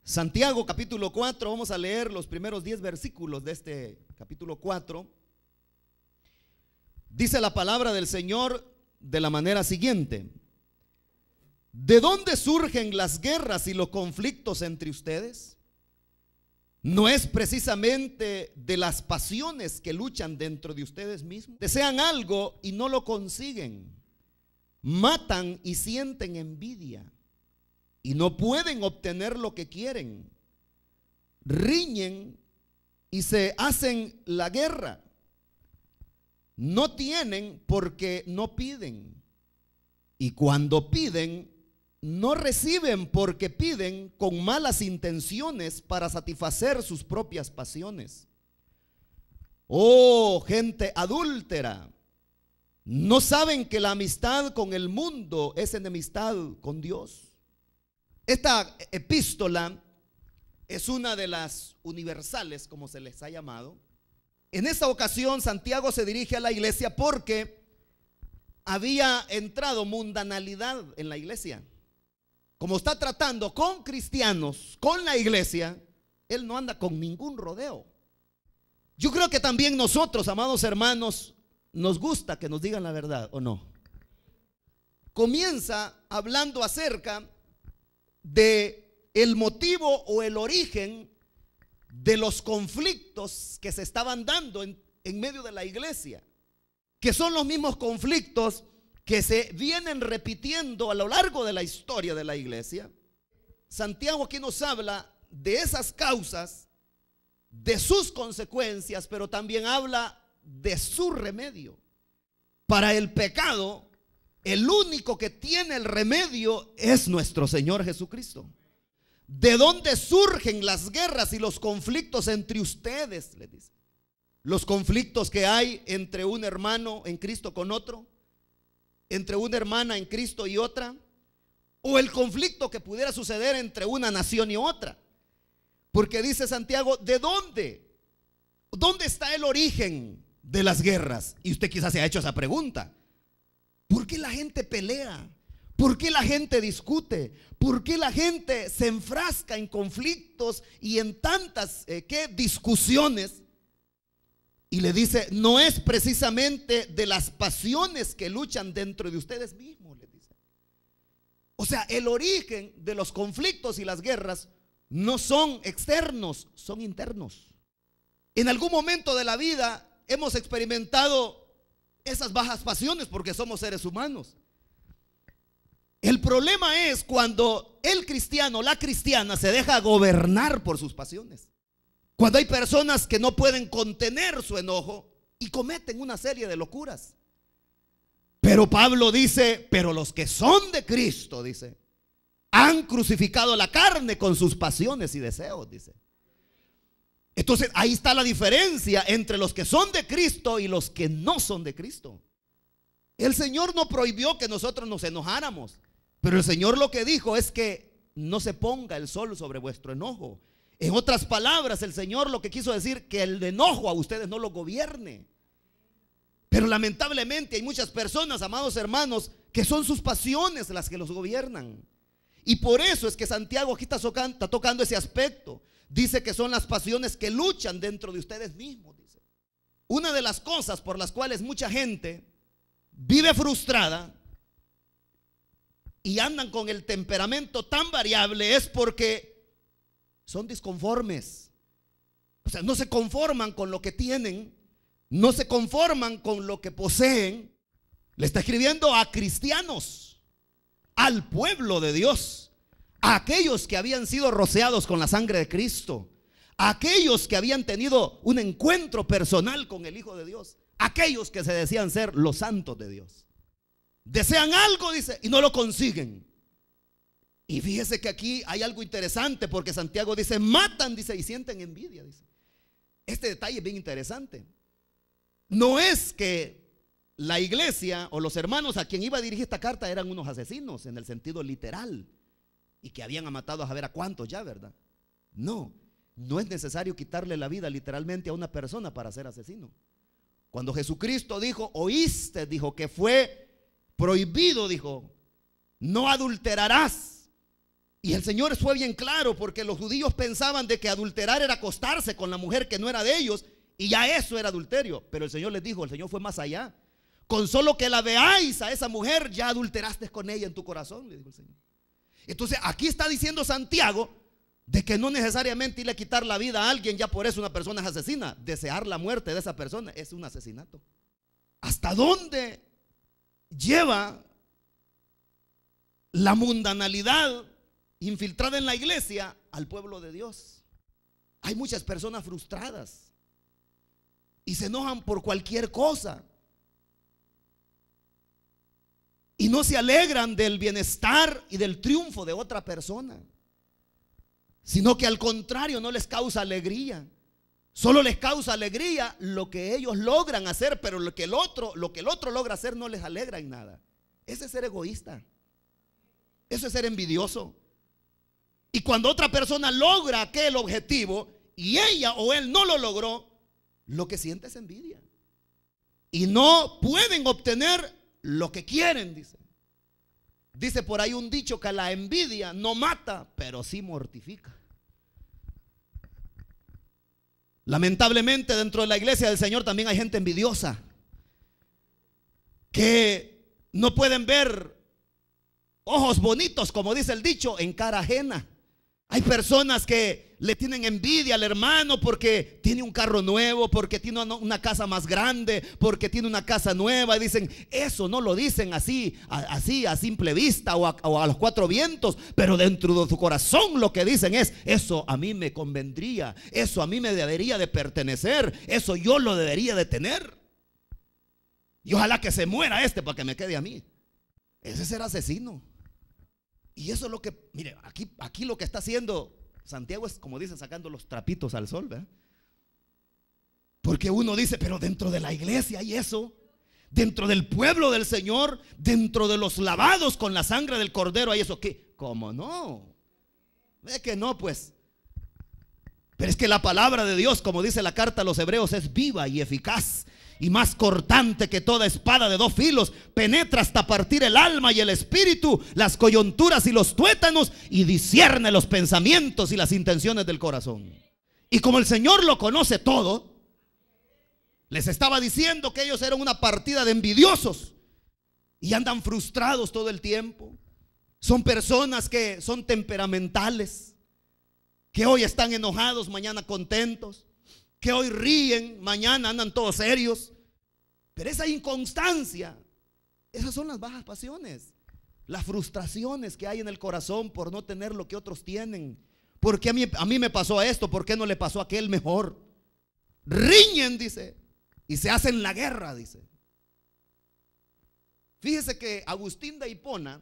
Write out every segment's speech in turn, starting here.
Santiago capítulo 4, vamos a leer los primeros 10 versículos de este capítulo 4. Dice la palabra del Señor de la manera siguiente: ¿de dónde surgen las guerras y los conflictos entre ustedes? ¿No es precisamente de las pasiones que luchan dentro de ustedes mismos? Desean algo y no lo consiguen, matan y sienten envidia y no pueden obtener lo que quieren, riñen y se hacen la guerra, no tienen porque no piden, y cuando piden no reciben porque piden con malas intenciones para satisfacer sus propias pasiones. Oh, gente adúltera, ¿no saben que la amistad con el mundo es enemistad con Dios? Esta epístola es una de las universales, como se les ha llamado. En esta ocasión Santiago se dirige a la iglesia porque había entrado mundanalidad en la iglesia. Como está tratando con cristianos, con la iglesia, él no anda con ningún rodeo. Yo creo que también nosotros, amados hermanos, nos gusta que nos digan la verdad, ¿o no? Comienza hablando acerca de el motivo o el origen de los conflictos que se estaban dando en medio de la iglesia, que son los mismos conflictos que se vienen repitiendo a lo largo de la historia de la iglesia. Santiago aquí nos habla de esas causas, de sus consecuencias, pero también habla de su remedio. Para el pecado, el único que tiene el remedio es nuestro Señor Jesucristo. ¿De dónde surgen las guerras y los conflictos entre ustedes? Les dice. Los conflictos que hay entre un hermano en Cristo con otro, entre una hermana en Cristo y otra, o el conflicto que pudiera suceder entre una nación y otra. Porque dice Santiago, ¿de dónde? ¿Dónde está el origen de las guerras? Y usted quizás se ha hecho esa pregunta. ¿Por qué la gente pelea? ¿Por qué la gente discute? ¿Por qué la gente se enfrasca en conflictos y en tantas discusiones? Y le dice, no es precisamente de las pasiones que luchan dentro de ustedes mismos, le dice. O sea, el origen de los conflictos y las guerras no son externos, son internos. En algún momento de la vida hemos experimentado esas bajas pasiones porque somos seres humanos. El problema es cuando el cristiano, la cristiana, se deja gobernar por sus pasiones. Cuando hay personas que no pueden contener su enojo y cometen una serie de locuras. Pero Pablo dice, pero los que son de Cristo, dice, han crucificado la carne con sus pasiones y deseos, dice. Entonces ahí está la diferencia entre los que son de Cristo y los que no son de Cristo. El Señor no prohibió que nosotros nos enojáramos, pero el Señor lo que dijo es que no se ponga el sol sobre vuestro enojo. En otras palabras, el Señor lo que quiso decir, que el enojo a ustedes no lo gobierne. Pero lamentablemente hay muchas personas, amados hermanos, que son sus pasiones las que los gobiernan. Y por eso es que Santiago aquí está tocando ese aspecto. Dice que son las pasiones que luchan dentro de ustedes mismos, dice. Una de las cosas por las cuales mucha gente vive frustrada y andan con el temperamento tan variable es porque son disconformes. O sea, no se conforman con lo que tienen, no se conforman con lo que poseen. Le está escribiendo a cristianos, al pueblo de Dios, a aquellos que habían sido rociados con la sangre de Cristo, a aquellos que habían tenido un encuentro personal con el Hijo de Dios, aquellos que se decían ser los santos de Dios. Desean algo, dice, y no lo consiguen. Y fíjese que aquí hay algo interesante porque Santiago dice, matan, dice, y sienten envidia, dice. Este detalle es bien interesante. No es que la iglesia o los hermanos a quien iba a dirigir esta carta eran unos asesinos en el sentido literal y que habían matado a saber a cuántos ya, ¿verdad? No, no es necesario quitarle la vida literalmente a una persona para ser asesino. Cuando Jesucristo dijo, oíste, dijo que fue prohibido, dijo, no adulterarás. Y el Señor fue bien claro, porque los judíos pensaban de que adulterar era acostarse con la mujer que no era de ellos, y ya eso era adulterio. Pero el Señor les dijo, el Señor fue más allá. Con solo que la veáis a esa mujer, ya adulteraste con ella en tu corazón, le dijo el Señor. Entonces aquí está diciendo Santiago de que no necesariamente irle a quitar la vida a alguien, ya por eso una persona es asesina. Desear la muerte de esa persona es un asesinato. ¿Hasta dónde lleva la mundanalidad infiltrada en la iglesia al pueblo de Dios? Hay muchas personas frustradas y se enojan por cualquier cosa y no se alegran del bienestar y del triunfo de otra persona, sino que al contrario no les causa alegría. Solo les causa alegría lo que ellos logran hacer, pero lo que el otro logra hacer no les alegra en nada. Ese es ser egoísta. Eso es ser envidioso. Y cuando otra persona logra aquel objetivo y ella o él no lo logró, lo que siente es envidia. Y no pueden obtener lo que quieren, dice. Dice por ahí un dicho que la envidia no mata, pero sí mortifica. Lamentablemente dentro de la iglesia del Señor también hay gente envidiosa que no pueden ver ojos bonitos, como dice el dicho, en cara ajena. Hay personas que le tienen envidia al hermano porque tiene un carro nuevo, porque tiene una casa más grande, porque tiene una casa nueva, y dicen, eso no lo dicen así a simple vista o a los cuatro vientos, pero dentro de su corazón lo que dicen es, eso a mí me convendría, eso a mí me debería de pertenecer, eso yo lo debería de tener, y ojalá que se muera este para que me quede a mí. Ese es ser asesino. Y eso es lo que, mire, aquí lo que está haciendo Santiago es, como dicen, sacando los trapitos al sol, ¿verdad? Porque uno dice, pero dentro de la iglesia hay eso, dentro del pueblo del Señor, dentro de los lavados con la sangre del Cordero hay eso. ¿Qué? ¿Cómo no? Es que no, pues. Pero es que la palabra de Dios, como dice la carta a los Hebreos, es viva y eficaz y más cortante que toda espada de dos filos, penetra hasta partir el alma y el espíritu, las coyunturas y los tuétanos, y discierne los pensamientos y las intenciones del corazón. Y como el Señor lo conoce todo, les estaba diciendo que ellos eran una partida de envidiosos y andan frustrados todo el tiempo. Son personas que son temperamentales, que hoy están enojados, mañana contentos, que hoy ríen, mañana andan todos serios. Pero esa inconstancia, esas son las bajas pasiones, las frustraciones que hay en el corazón por no tener lo que otros tienen. Porque a mí me pasó esto, ¿por qué no le pasó a aquel mejor? Riñen, dice, y se hacen la guerra, dice. Fíjese que Agustín de Hipona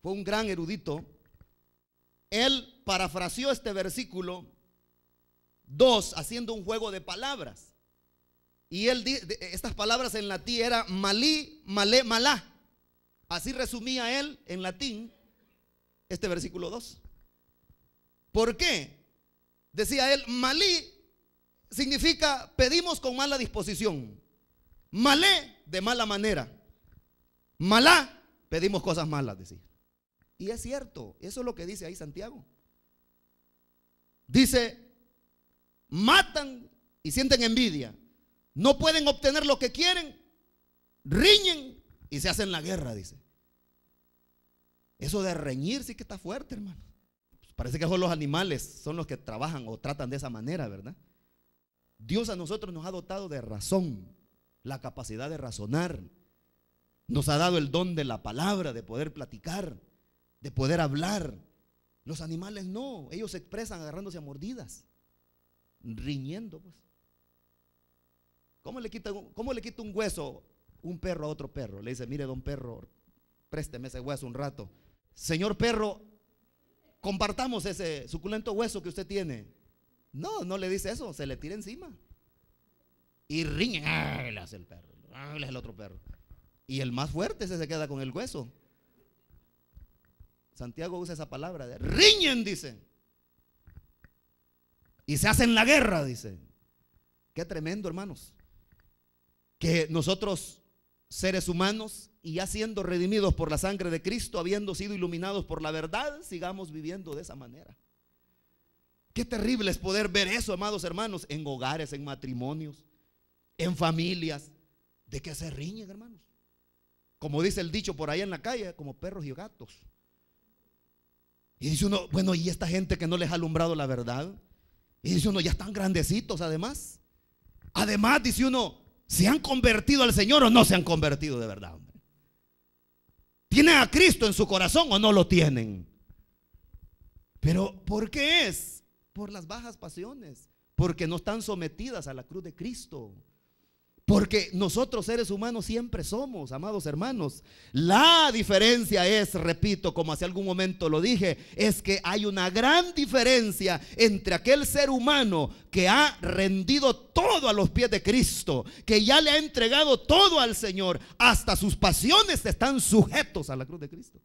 fue un gran erudito. Él parafraseó este versículo 2 haciendo un juego de palabras. Y él estas palabras en latín era malí, malé, malá. Así resumía él en latín este versículo 2. ¿Por qué? Decía él, malí significa pedimos con mala disposición, malé de mala manera, malá pedimos cosas malas, decía. Y es cierto, eso es lo que dice ahí Santiago. Dice, matan y sienten envidia, no pueden obtener lo que quieren, riñen y se hacen la guerra, dice. Eso de reñir sí que está fuerte, hermano. Parece que son los animales, son los que trabajan o tratan de esa manera, ¿verdad? Dios a nosotros nos ha dotado de razón, la capacidad de razonar. Nos ha dado el don de la palabra, de poder platicar, de poder hablar. Los animales no, ellos se expresan agarrándose a mordidas, riñendo, pues. ¿Cómo le quita un hueso un perro a otro perro? Le dice, mire, don perro, présteme ese hueso un rato. Señor perro, compartamos ese suculento hueso que usted tiene. No, no le dice eso, se le tira encima y riñe, le hace el perro, le hace el otro perro, y el más fuerte ese se queda con el hueso. Santiago usa esa palabra de riñen, dice, y se hacen la guerra, dice. Qué tremendo, hermanos, que nosotros seres humanos y ya siendo redimidos por la sangre de Cristo, habiendo sido iluminados por la verdad, sigamos viviendo de esa manera. Qué terrible es poder ver eso, amados hermanos, en hogares, en matrimonios, en familias. ¿De qué se riñen, hermanos? Como dice el dicho por ahí en la calle, como perros y gatos. Y dice uno, bueno, ¿y esta gente que no les ha alumbrado la verdad? Y dice uno, ya están grandecitos además. Además, dice uno, ¿se han convertido al Señor o no se han convertido de verdad, hombre? ¿Tienen a Cristo en su corazón o no lo tienen? Pero ¿por qué es? Por las bajas pasiones, porque no están sometidas a la cruz de Cristo. Porque nosotros seres humanos siempre somos, amados hermanos. La diferencia es, repito, como hace algún momento lo dije, es que hay una gran diferencia entre aquel ser humano que ha rendido todo a los pies de Cristo, que ya le ha entregado todo al Señor, hasta sus pasiones están sujetos a la cruz de Cristo.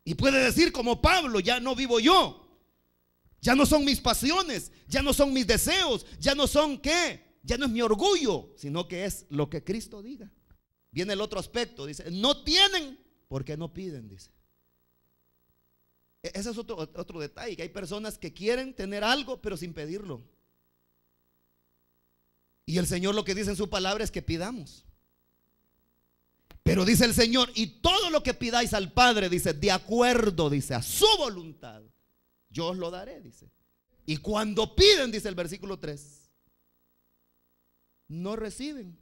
Y puede decir como Pablo, ya no vivo yo, ya no son mis pasiones, ya no son mis deseos, ya no son ¿qué? Ya no es mi orgullo, sino que es lo que Cristo diga. Viene el otro aspecto, dice, no tienen porque no piden, dice. Ese es otro detalle, que hay personas que quieren tener algo pero sin pedirlo. Y el Señor lo que dice en su palabra es que pidamos. Pero dice el Señor, y todo lo que pidáis al Padre, dice, de acuerdo, dice, a su voluntad, yo os lo daré, dice. Y cuando piden, dice el versículo 3, no reciben.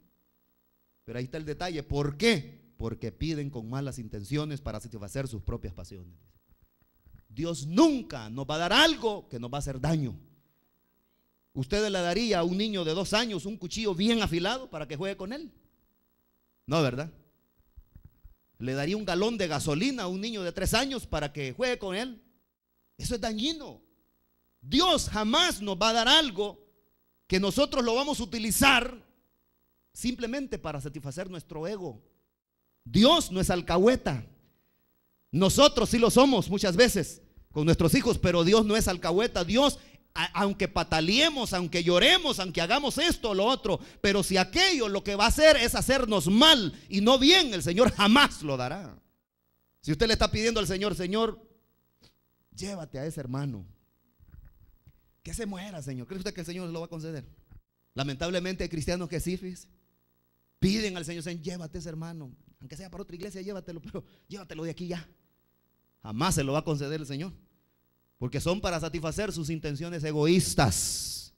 Pero ahí está el detalle. ¿Por qué? Porque piden con malas intenciones para satisfacer sus propias pasiones. Dios nunca nos va a dar algo que nos va a hacer daño. ¿Usted le daría a un niño de 2 años un cuchillo bien afilado para que juegue con él? No, ¿verdad? ¿Le daría un galón de gasolina a un niño de 3 años para que juegue con él? Eso es dañino. Dios jamás nos va a dar algo que nosotros lo vamos a utilizar simplemente para satisfacer nuestro ego. Dios no es alcahueta. Nosotros sí lo somos muchas veces con nuestros hijos, pero Dios no es alcahueta. Dios, aunque pataleemos, aunque lloremos, aunque hagamos esto o lo otro, pero si aquello lo que va a hacer es hacernos mal y no bien, el Señor jamás lo dará. Si usted le está pidiendo al Señor, Señor, llévate a ese hermano, que se muera, Señor, ¿cree usted que el Señor se lo va a conceder? Lamentablemente hay cristianos que sí, fíjese, piden al Señor, Señor, llévate a ese hermano, aunque sea para otra iglesia, llévatelo, pero llévatelo de aquí ya. Jamás se lo va a conceder el Señor, porque son para satisfacer sus intenciones egoístas.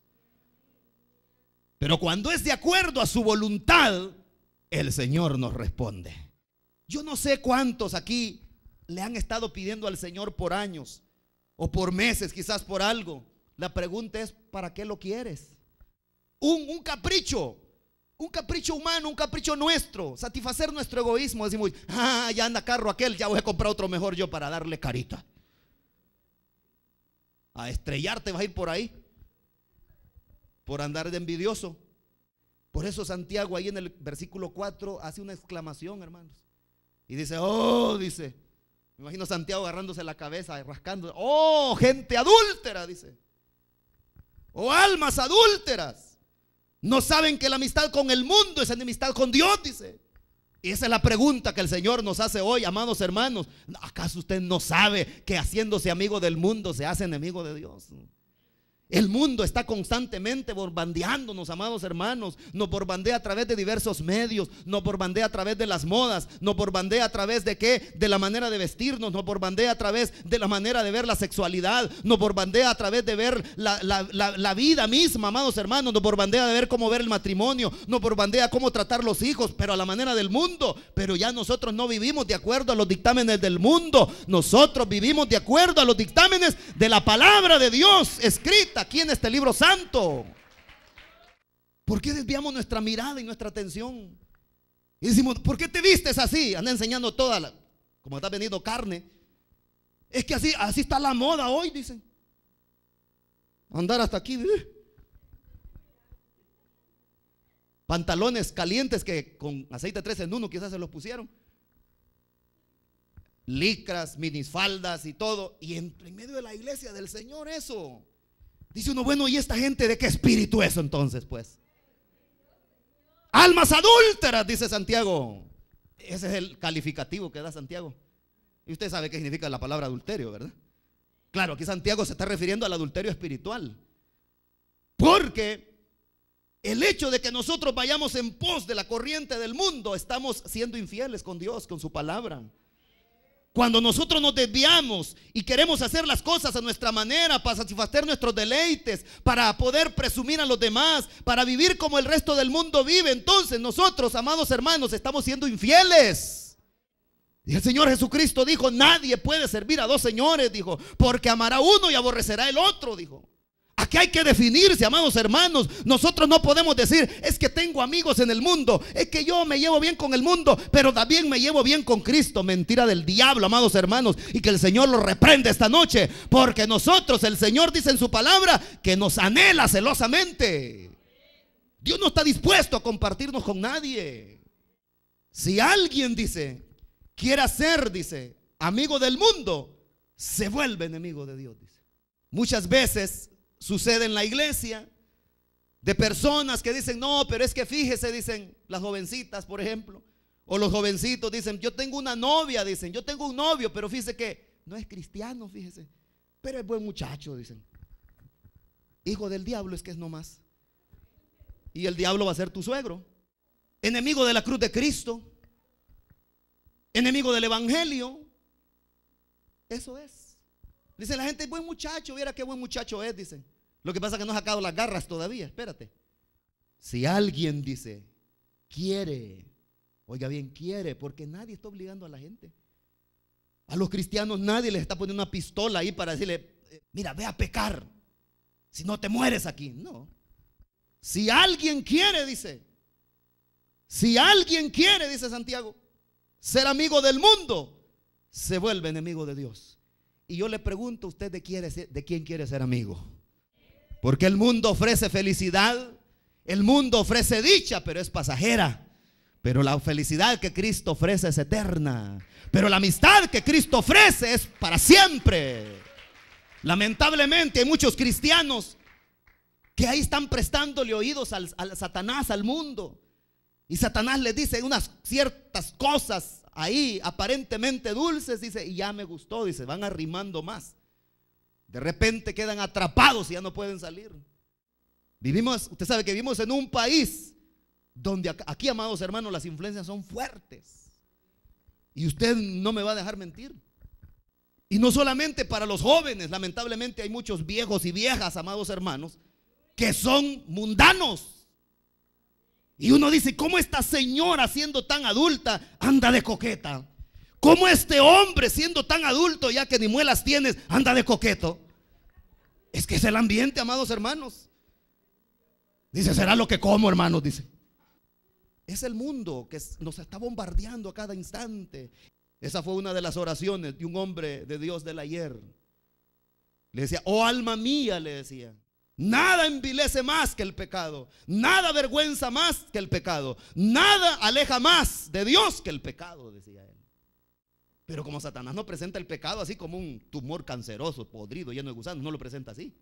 Pero cuando es de acuerdo a su voluntad, el Señor nos responde. Yo no sé cuántos aquí le han estado pidiendo al Señor por años o por meses, quizás por algo. La pregunta es, ¿para qué lo quieres? Un capricho humano, un capricho nuestro, satisfacer nuestro egoísmo. Decimos, ya anda carro aquel, ya voy a comprar otro mejor yo para darle carita. A estrellarte vas a ir por ahí, por andar de envidioso. Por eso Santiago ahí en el versículo 4 hace una exclamación, hermanos, y dice, dice, me imagino Santiago agarrándose la cabeza, rascando, gente adúltera, dice, almas adúlteras, no saben que la amistad con el mundo es enemistad con Dios, dice. Y esa es la pregunta que el Señor nos hace hoy, amados hermanos. ¿Acaso usted no sabe que haciéndose amigo del mundo se hace enemigo de Dios? El mundo está constantemente bombardeándonos, amados hermanos. Nos bombardea a través de diversos medios, nos bombardea a través de las modas, nos bombardea a través de qué, de la manera de vestirnos, nos bombardea a través de la manera de ver la sexualidad, nos bombardea a través de ver la vida misma, amados hermanos, nos bombardea de ver cómo ver el matrimonio, nos bombardea cómo tratar los hijos, pero a la manera del mundo. Pero ya nosotros no vivimos de acuerdo a los dictámenes del mundo, nosotros vivimos de acuerdo a los dictámenes de la palabra de Dios escrita aquí en este libro santo. ¿Por qué desviamos nuestra mirada y nuestra atención? Y decimos, ¿por qué te vistes así? Anda enseñando como está vendiendo carne. Es que así está la moda hoy, dicen. Andar hasta aquí. Pantalones calientes que con aceite 3 en 1 quizás se los pusieron. Licras, minifaldas y todo. Y en medio de la iglesia del Señor eso. Dice uno, bueno, ¿y esta gente de qué espíritu es entonces, pues? Almas adúlteras, dice Santiago. Ese es el calificativo que da Santiago. Y usted sabe qué significa la palabra adulterio, ¿verdad? Claro, aquí Santiago se está refiriendo al adulterio espiritual. Porque el hecho de que nosotros vayamos en pos de la corriente del mundo, estamos siendo infieles con Dios, con su palabra. Cuando nosotros nos desviamos y queremos hacer las cosas a nuestra manera, para satisfacer nuestros deleites, para poder presumir a los demás, para vivir como el resto del mundo vive, entonces nosotros, amados hermanos, estamos siendo infieles. Y el Señor Jesucristo dijo: nadie puede servir a dos señores, dijo, porque amará uno y aborrecerá el otro, dijo. Aquí hay que definirse, amados hermanos. Nosotros no podemos decir: es que tengo amigos en el mundo, es que yo me llevo bien con el mundo, pero también me llevo bien con Cristo. Mentira del diablo, amados hermanos. Y que el Señor lo reprende esta noche, porque nosotros, el Señor dice en su palabra que nos anhela celosamente. Dios no está dispuesto a compartirnos con nadie. Si alguien, dice, quiere ser, dice, amigo del mundo, se vuelve enemigo de Dios, dice. Muchas veces sucede en la iglesia de personas que dicen: no, pero es que fíjese, dicen las jovencitas, por ejemplo, o los jovencitos dicen: yo tengo una novia, dicen, yo tengo un novio, pero fíjese que no es cristiano, fíjese, pero es buen muchacho, dicen. Hijo del diablo es que es nomás. Y el diablo va a ser tu suegro, enemigo de la cruz de Cristo, enemigo del evangelio. Eso es. Dice la gente: buen muchacho, viera qué buen muchacho es, dicen. Lo que pasa es que no ha sacado las garras todavía, espérate. Si alguien, dice, quiere, oiga bien, quiere, porque nadie está obligando a la gente. A los cristianos nadie les está poniendo una pistola ahí para decirle: mira, ve a pecar, si no te mueres aquí. No. Si alguien quiere, dice, si alguien quiere, dice Santiago, ser amigo del mundo, se vuelve enemigo de Dios. Y yo le pregunto: ¿usted de quién quiere ser amigo? Porque el mundo ofrece felicidad, el mundo ofrece dicha, pero es pasajera. Pero la felicidad que Cristo ofrece es eterna. Pero la amistad que Cristo ofrece es para siempre. Lamentablemente hay muchos cristianos que ahí están prestándole oídos al Satanás, al mundo. Y Satanás les dice unas ciertas cosas ahí aparentemente dulces, dice, y ya me gustó, dice, van arrimando más. De repente quedan atrapados y ya no pueden salir. Usted sabe que vivimos en un país donde aquí, amados hermanos, las influencias son fuertes. Y usted no me va a dejar mentir. Y no solamente para los jóvenes, lamentablemente hay muchos viejos y viejas, amados hermanos, que son mundanos. Y uno dice: ¿cómo esta señora, siendo tan adulta, anda de coqueta? ¿Cómo este hombre, siendo tan adulto, ya que ni muelas tienes, anda de coqueto? Es que es el ambiente, amados hermanos. Dice: será lo que como, hermanos, dice. Es el mundo que nos está bombardeando a cada instante. Esa fue una de las oraciones de un hombre de Dios del ayer. Le decía: oh alma mía, le decía, nada envilece más que el pecado, nada avergüenza más que el pecado, nada aleja más de Dios que el pecado, decía él. Pero como Satanás no presenta el pecado así como un tumor canceroso, podrido, lleno de gusanos, no lo presenta así.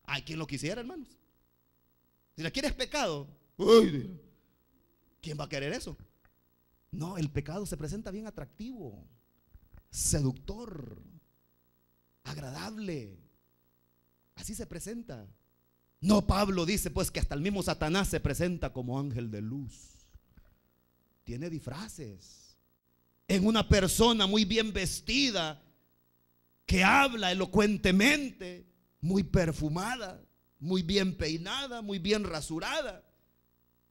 Hay quien lo quisiera, hermanos. Si le quieres pecado, uy, ¿quién va a querer eso? No, el pecado se presenta bien atractivo, seductor, agradable. Así se presenta. No, Pablo dice pues que hasta el mismo Satanás se presenta como ángel de luz. Tiene disfraces. En una persona muy bien vestida, que habla elocuentemente, muy perfumada, muy bien peinada, muy bien rasurada.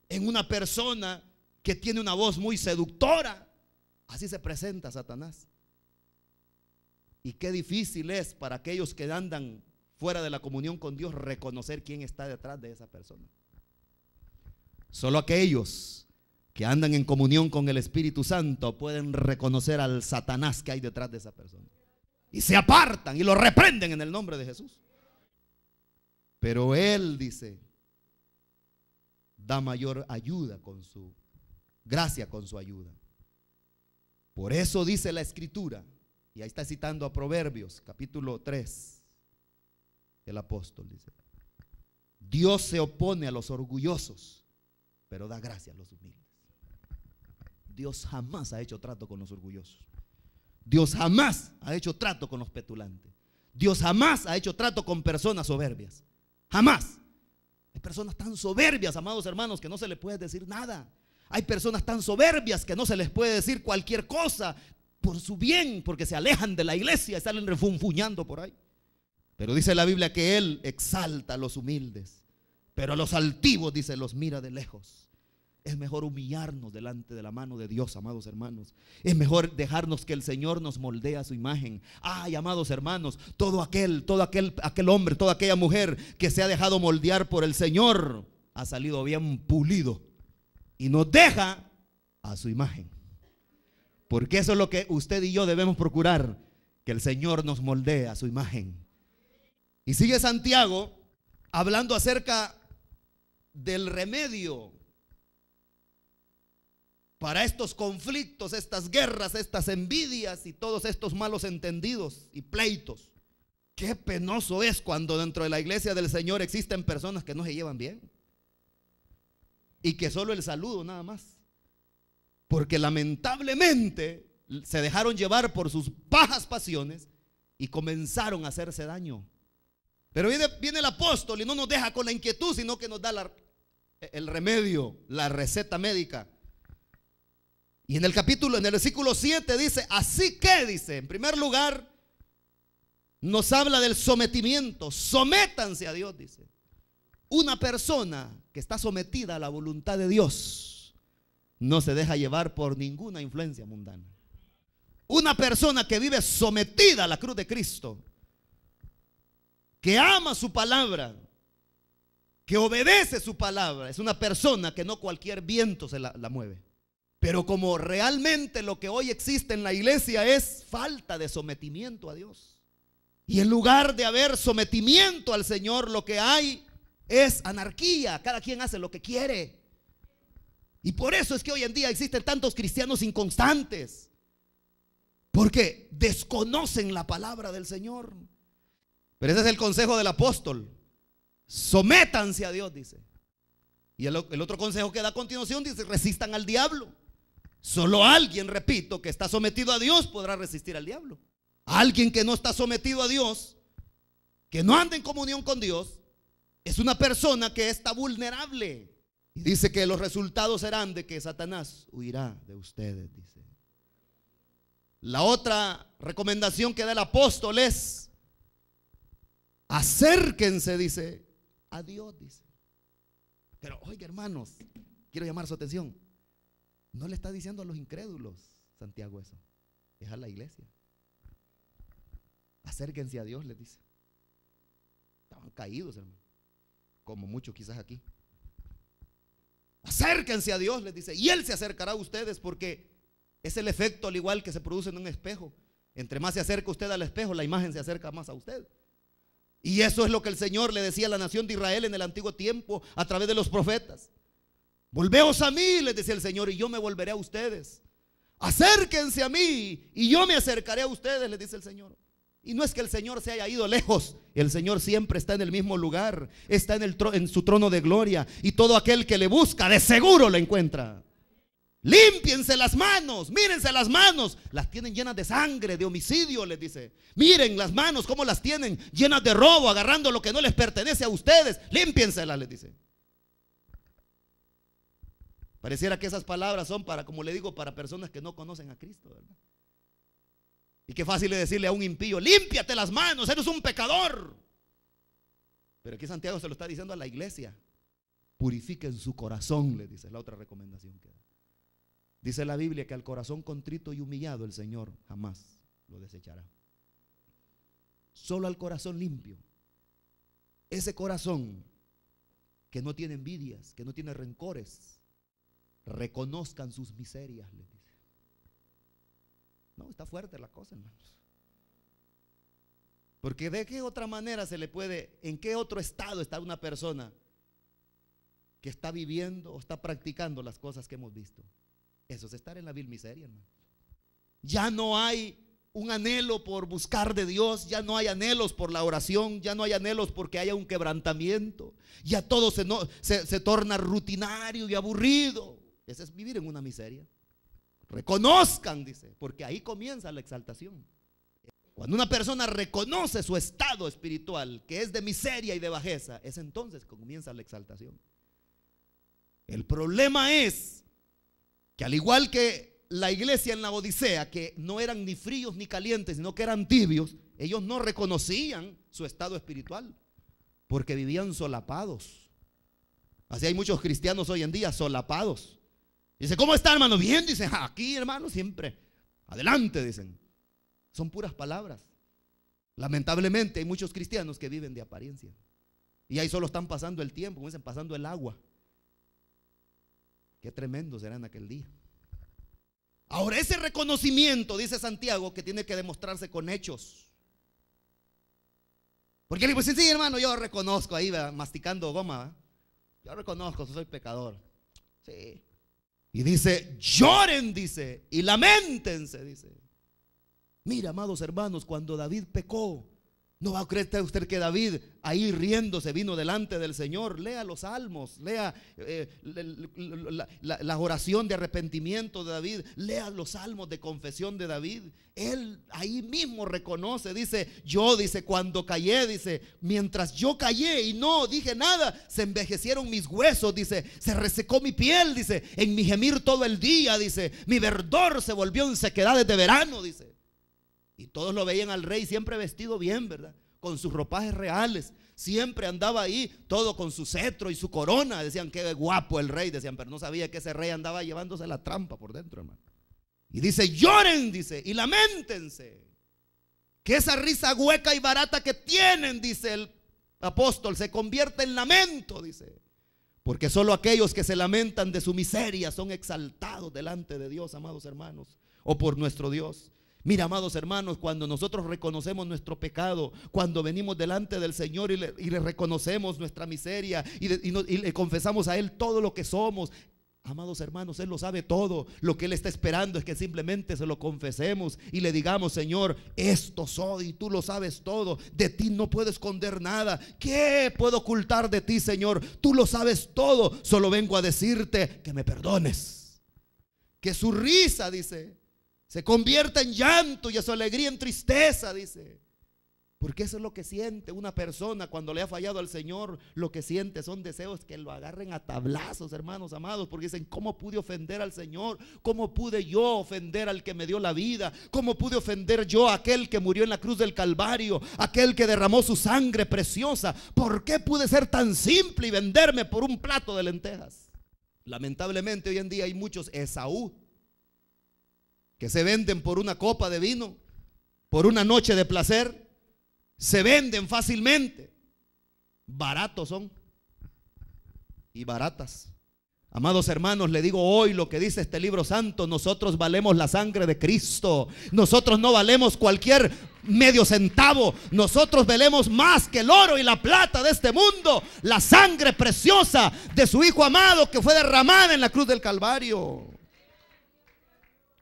En una persona que tiene una voz muy seductora. Así se presenta Satanás. Y qué difícil es para aquellos que andan fuera de la comunión con Dios reconocer quién está detrás de esa persona. Solo aquellos que andan en comunión con el Espíritu Santo pueden reconocer al Satanás que hay detrás de esa persona. Y se apartan y lo reprenden en el nombre de Jesús. Pero Él, dice, da mayor ayuda con su gracia, con su ayuda. Por eso dice la Escritura, y ahí está citando a Proverbios, capítulo 3, el apóstol dice: Dios se opone a los orgullosos, pero da gracia a los humildes. Dios jamás ha hecho trato con los orgullosos. Dios jamás ha hecho trato con los petulantes. Dios jamás ha hecho trato con personas soberbias. Jamás. Hay personas tan soberbias, amados hermanos, que no se les puede decir nada. Hay personas tan soberbias que no se les puede decir cualquier cosa por su bien, porque se alejan de la iglesia y salen refunfuñando por ahí. Pero dice la Biblia que Él exalta a los humildes, pero a los altivos, dice, los mira de lejos. Es mejor humillarnos delante de la mano de Dios, amados hermanos. Es mejor dejarnos que el Señor nos moldee a su imagen. Ay, amados hermanos, todo aquel hombre, toda aquella mujer que se ha dejado moldear por el Señor ha salido bien pulido y nos deja a su imagen. Porque eso es lo que usted y yo debemos procurar, que el Señor nos moldee a su imagen. Y sigue Santiago hablando acerca del remedio para estos conflictos, estas guerras, estas envidias y todos estos malos entendidos y pleitos. Qué penoso es cuando dentro de la iglesia del Señor existen personas que no se llevan bien y que solo el saludo nada más, porque lamentablemente se dejaron llevar por sus bajas pasiones y comenzaron a hacerse daño. Pero viene el apóstol y no nos deja con la inquietud, sino que nos da el remedio, la receta médica. Y en el versículo 7 dice, así que, dice, en primer lugar, nos habla del sometimiento. Sométanse a Dios, dice. Una persona que está sometida a la voluntad de Dios no se deja llevar por ninguna influencia mundana. Una persona que vive sometida a la cruz de Cristo, que ama su palabra, que obedece su palabra, es una persona que no cualquier viento se la mueve. Pero como realmente lo que hoy existe en la iglesia es falta de sometimiento a Dios, y en lugar de haber sometimiento al Señor, lo que hay es anarquía. Cada quien hace lo que quiere. Y por eso es que hoy en día existen tantos cristianos inconstantes, porque desconocen la palabra del Señor. Pero ese es el consejo del apóstol: sométanse a Dios, dice. Y el otro consejo que da a continuación dice: resistan al diablo. Solo alguien, repito, que está sometido a Dios podrá resistir al diablo. Alguien que no está sometido a Dios, que no anda en comunión con Dios, es una persona que está vulnerable. Y dice que los resultados serán de que Satanás huirá de ustedes, dice. La otra recomendación que da el apóstol es: acérquense, dice, a Dios, dice. Pero oiga, hermanos, quiero llamar su atención. No le está diciendo a los incrédulos Santiago eso, es a la iglesia. Acérquense a Dios, les dice. Estaban caídos, hermano, como muchos quizás aquí. Acérquense a Dios, les dice, y Él se acercará a ustedes, porque es el efecto al igual que se produce en un espejo. Entre más se acerca usted al espejo, la imagen se acerca más a usted. Y eso es lo que el Señor le decía a la nación de Israel en el antiguo tiempo a través de los profetas. Volveos a mí, les decía el Señor, y yo me volveré a ustedes. Acérquense a mí y yo me acercaré a ustedes, les dice el Señor. Y no es que el Señor se haya ido lejos, el Señor siempre está en el mismo lugar, está en su trono de gloria, y todo aquel que le busca de seguro lo encuentra. Límpiense las manos, mírense las manos, las tienen llenas de sangre, de homicidio, les dice. Miren las manos cómo las tienen, llenas de robo, agarrando lo que no les pertenece a ustedes. Límpienselas, les dice. Pareciera que esas palabras son para, como le digo, para personas que no conocen a Cristo, ¿verdad? Y qué fácil es decirle a un impío: límpiate las manos, eres un pecador. Pero aquí Santiago se lo está diciendo a la iglesia: purifiquen su corazón, le dice, la otra recomendación que da. Dice la Biblia que al corazón contrito y humillado el Señor jamás lo desechará. Solo al corazón limpio, ese corazón que no tiene envidias, que no tiene rencores, reconozcan sus miserias, les dice. No, está fuerte la cosa, hermanos. Porque de qué otra manera se le puede, en qué otro estado está una persona que está viviendo o está practicando las cosas que hemos visto. Eso es estar en la vil miseria, hermano. Ya no hay un anhelo por buscar de Dios, ya no hay anhelos por la oración, ya no hay anhelos porque haya un quebrantamiento. Ya todo se torna rutinario y aburrido. Ese es vivir en una miseria. Reconozcan, dice, porque ahí comienza la exaltación. Cuando una persona reconoce su estado espiritual, que es de miseria y de bajeza, es entonces que comienza la exaltación. El problema es que, al igual que la iglesia en la Odisea, que no eran ni fríos ni calientes, sino que eran tibios, ellos no reconocían su estado espiritual, porque vivían solapados. Así hay muchos cristianos hoy en día solapados. Dice, ¿cómo está, hermano? Bien, dicen, aquí, hermano, siempre adelante, dicen. Son puras palabras. Lamentablemente hay muchos cristianos que viven de apariencia, y ahí solo están pasando el tiempo, como dicen, pasando el agua. Qué tremendo será en aquel día. Ahora, ese reconocimiento, dice Santiago, que tiene que demostrarse con hechos. Porque él dice, sí, hermano, yo reconozco ahí, ¿verdad?, masticando goma, ¿verdad?, yo reconozco, soy pecador. Sí. Y dice, lloren, dice, y lamentense, dice. Mira, amados hermanos, cuando David pecó, no va a creer usted que David ahí riéndose vino delante del Señor. Lea los salmos, lea la oración de arrepentimiento de David, lea los salmos de confesión de David. Él ahí mismo reconoce, dice, yo, dice, cuando callé, dice, mientras yo callé y no dije nada, se envejecieron mis huesos, dice, se resecó mi piel, dice, en mi gemir todo el día, dice, mi verdor se volvió en sequedades de verano, dice. Y todos lo veían al rey siempre vestido bien, ¿verdad?, con sus ropajes reales. Siempre andaba ahí, todo con su cetro y su corona. Decían, qué guapo el rey, decían, pero no sabía que ese rey andaba llevándose la trampa por dentro, hermano. Y dice, lloren, dice, y lamentense. Que esa risa hueca y barata que tienen, dice el apóstol, se convierte en lamento, dice. Porque solo aquellos que se lamentan de su miseria son exaltados delante de Dios, amados hermanos, o por nuestro Dios. Mira, amados hermanos, cuando nosotros reconocemos nuestro pecado, cuando venimos delante del Señor y le reconocemos nuestra miseria y le confesamos a Él todo lo que somos, amados hermanos, Él lo sabe todo. Lo que Él está esperando es que simplemente se lo confesemos y le digamos, Señor, esto soy, tú lo sabes todo, de ti no puedo esconder nada. ¿Qué puedo ocultar de ti, Señor? Tú lo sabes todo, solo vengo a decirte que me perdones. Que su risa, dice, se convierta en llanto y a su alegría en tristeza, dice. Porque eso es lo que siente una persona cuando le ha fallado al Señor. Lo que siente son deseos que lo agarren a tablazos, hermanos amados, porque dicen, ¿cómo pude ofender al Señor? ¿Cómo pude yo ofender al que me dio la vida? ¿Cómo pude ofender yo a aquel que murió en la cruz del Calvario? Aquel que derramó su sangre preciosa. ¿Por qué pude ser tan simple y venderme por un plato de lentejas? Lamentablemente hoy en día hay muchos Esaú que se venden por una copa de vino, por una noche de placer. Se venden fácilmente. Baratos son y baratas. Amados hermanos, le digo hoy lo que dice este libro santo: nosotros valemos la sangre de Cristo. Nosotros no valemos cualquier medio centavo. Nosotros valemos más que el oro y la plata de este mundo. La sangre preciosa de su Hijo amado que fue derramada en la cruz del Calvario.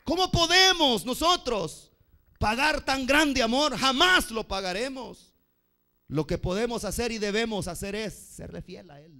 ¿Cómo podemos nosotros pagar tan grande amor? Jamás lo pagaremos. Lo que podemos hacer y debemos hacer es serle fiel a Él.